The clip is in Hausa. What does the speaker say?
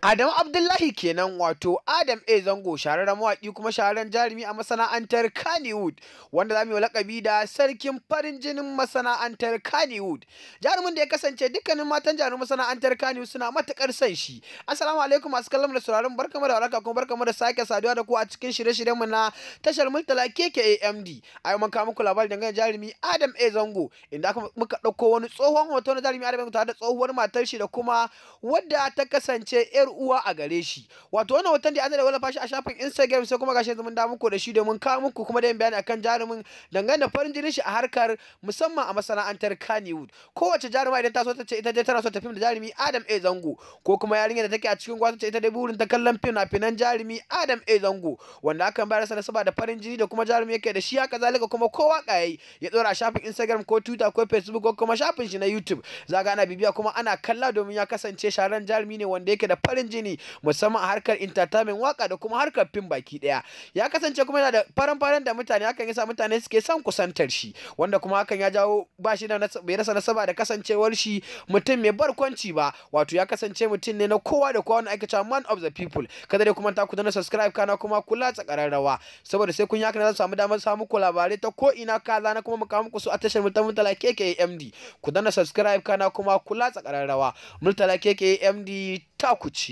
Adamu Abdullahi kenan, wato Adam A Zango, shahararren mawaƙi kuma shahararren jarumi a masana'antar Kannywood, wanda za mu yi lakabi da sarkin farin jinin masana'antar Kannywood. Jarumin da ya kasance dukkanin matan jarumin masana'antar Kannywood suna matuƙar son shi. Assalamu alaikum masu kallon da sauraron, barkamu da warhaka kuma barkamu da sake saduwa da ku a cikin shirye-shiryenmu na tashar Murtala Keke AMD. A yau mun kawo muku labari dangane da jarumi Adam A Zango, inda muka ɗauko wani tsohon hoto na jarumi Adam tare da tsohuwar matar shi da kuma wadda ta kasance 'yar uwa a gare shi. Wato wannan hoton da an da wallafa shi a shafin Instagram, sai kuma gashi mun da muku da shi domin kawo muku kuma da yin bayani akan jarumin dangane da farin jinin shi a harkar musamman a masana'antar Kannywood. Kowace jaruma idan ta so ta ce ita dai tana so ta fim da jarumi Adam A Zango, ko kuma yarinya da take a cikin gwata ce ita dai burin ta kallon fina-finan jarumi Adam A Zango, wanda hakan bayar sa nasaba da farin jini da kuma jarumi yake da shi. Haka zalika kuma kowa kayayi ya dora a shafin Instagram ko Twitter ko Facebook ko kuma shafin shi na YouTube, zaga ana bibiya kuma ana kalla domin ya kasance shahararren jarumi ne wanda yake da farin jini musamman a harkar entertainment, waka da kuma harkar fim baki daya. Ya kasance kuma yana da faran da mutane, hakan yasa mutane suke son kusantar shi, wanda kuma hakan ya jawo ba shi da bai rasa nasaba da kasancewar shi mutum mai barkwanci ba. Wato ya kasance mutum ne na kowa da kowa, wanda ake cewa man of the people. Kada dai kuma ta ku danna subscribe kana kuma kula ta kararrawa, saboda sai kun yi haka za su samu damar samu ku labarai ta ko ina kaza na kuma mu kawo muku su a tashar Murtala Keke AMD. Ku danna subscribe kana kuma kula ta kararrawa. Murtala Keke AMD ta ku ci.